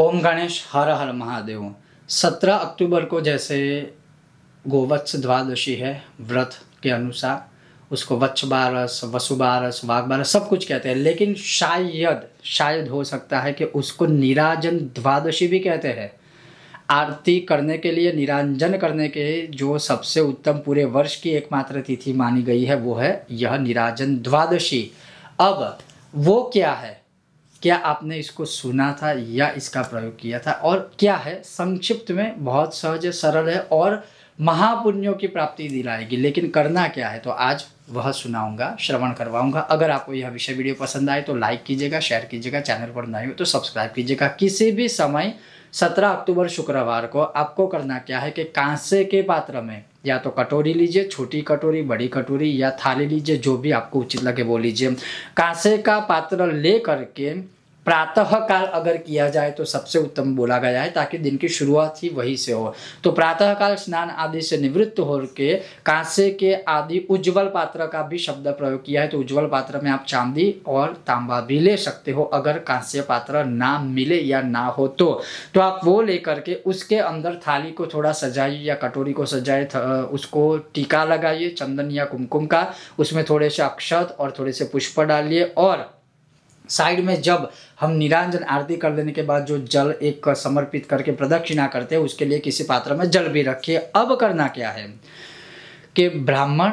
ओम गणेश हर हर महादेव। 17 अक्टूबर को जैसे गोवत्स द्वादशी है, व्रत के अनुसार उसको वत्स बारस, वसु बारस, वाघ बारस सब कुछ कहते हैं, लेकिन शायद हो सकता है कि उसको निराजन द्वादशी भी कहते हैं। आरती करने के लिए, निरांजन करने के जो सबसे उत्तम पूरे वर्ष की एकमात्र तिथि मानी गई है वो है यह निराजन द्वादशी। अब वो क्या है, क्या आपने इसको सुना था या इसका प्रयोग किया था, और क्या है? संक्षिप्त में बहुत सहज सरल है और महापुण्यों की प्राप्ति दिलाएगी। लेकिन करना क्या है, तो आज वह सुनाऊंगा, श्रवण करवाऊंगा। अगर आपको यह विषय वीडियो पसंद आए तो लाइक कीजिएगा, शेयर कीजिएगा, चैनल पर नए हो तो सब्सक्राइब कीजिएगा। किसी भी समय 17 अक्टूबर शुक्रवार को आपको करना क्या है कि कांसे के पात्र में या तो कटोरी लीजिए, छोटी कटोरी, बड़ी कटोरी या थाली लीजिए, जो भी आपको उचित लगे वो लीजिए। कांसे का पात्र ले करके प्रातः काल अगर किया जाए तो सबसे उत्तम बोला गया है, ताकि दिन की शुरुआत ही वही से हो। तो प्रातः काल स्नान आदि से निवृत्त होकर कांसे के आदि उज्ज्वल पात्र का भी शब्द प्रयोग किया है। तो उज्ज्वल पात्र में आप चांदी और तांबा भी ले सकते हो, अगर कांस्य पात्र ना मिले या ना हो तो आप वो लेकर के उसके अंदर थाली को थोड़ा सजाइए या कटोरी को सजाए, उसको टीका लगाइए चंदन या कुमकुम का, उसमें थोड़े से अक्षत और थोड़े से पुष्प डालिए, और साइड में जब हम निरांजन आरती कर लेने के बाद जो जल एक समर्पित करके प्रदक्षिणा करते हैं, उसके लिए किसी पात्र में जल भी रखिए। अब करना क्या है कि ब्राह्मण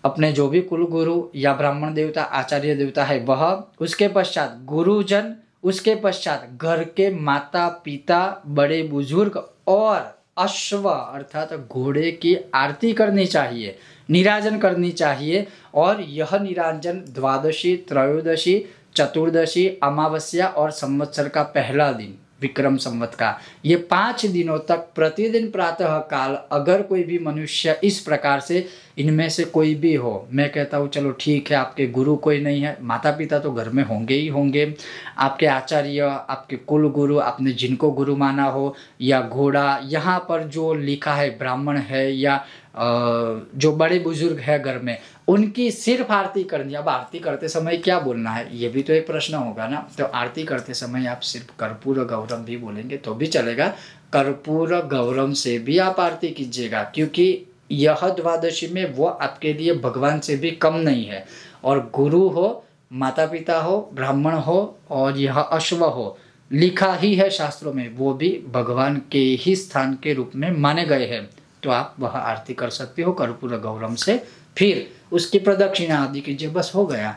अपने जो भी कुल गुरु या ब्राह्मण देवता, आचार्य देवता है वह, उसके पश्चात गुरुजन, उसके पश्चात घर के माता पिता, बड़े बुजुर्ग और अश्व अर्थात घोड़े की आरती करनी चाहिए, निराजन करनी चाहिए। और यह निराजन द्वादशी, त्रयोदशी, चतुर्दशी, अमावस्या और संवत्सर का पहला दिन, विक्रम संवत का, ये 5 दिनों तक प्रतिदिन प्रातः काल अगर कोई भी मनुष्य इस प्रकार से इनमें से कोई भी हो, मैं कहता हूँ चलो ठीक है आपके गुरु कोई नहीं है, माता पिता तो घर में होंगे ही होंगे, आपके आचार्य, आपके कुल गुरु, आपने जिनको गुरु माना हो, या घोड़ा, यहाँ पर जो लिखा है ब्राह्मण है या जो बड़े बुजुर्ग है घर में, उनकी सिर्फ आरती करनी। अब आरती करते समय क्या बोलना है, ये भी तो एक प्रश्न होगा ना। तो आरती करते समय आप सिर्फ कर्पूर गौरम भी बोलेंगे तो भी चलेगा, कर्पूर गौरम से भी आप आरती कीजिएगा, क्योंकि यह द्वादशी में वो आपके लिए भगवान से भी कम नहीं है। और गुरु हो, माता पिता हो, ब्राह्मण हो और यह अश्व हो, लिखा ही है शास्त्रों में, वो भी भगवान के ही स्थान के रूप में माने गए हैं। तो आप वह आरती कर सकते हो कर्पूर गौरम से, फिर उसकी प्रदक्षिणा आदि कीजिए, बस हो गया।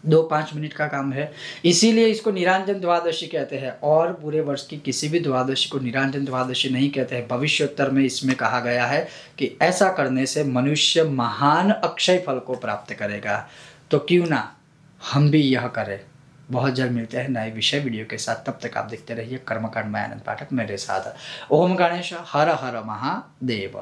2-5 मिनट का काम है, इसीलिए इसको निरांजन द्वादशी कहते हैं। और पूरे वर्ष की किसी भी द्वादशी को निरांजन द्वादशी नहीं कहते हैं। भविष्योत्तर में इसमें कहा गया है कि ऐसा करने से मनुष्य महान अक्षय फल को प्राप्त करेगा। तो क्यों ना हम भी यह करें। बहुत जल्द मिलते हैं नए विषय वीडियो के साथ, तब तक आप देखते रहिए कर्मकांड में आनंद पाठक मेरे साथ। ओम गणेश हर हर महादेव।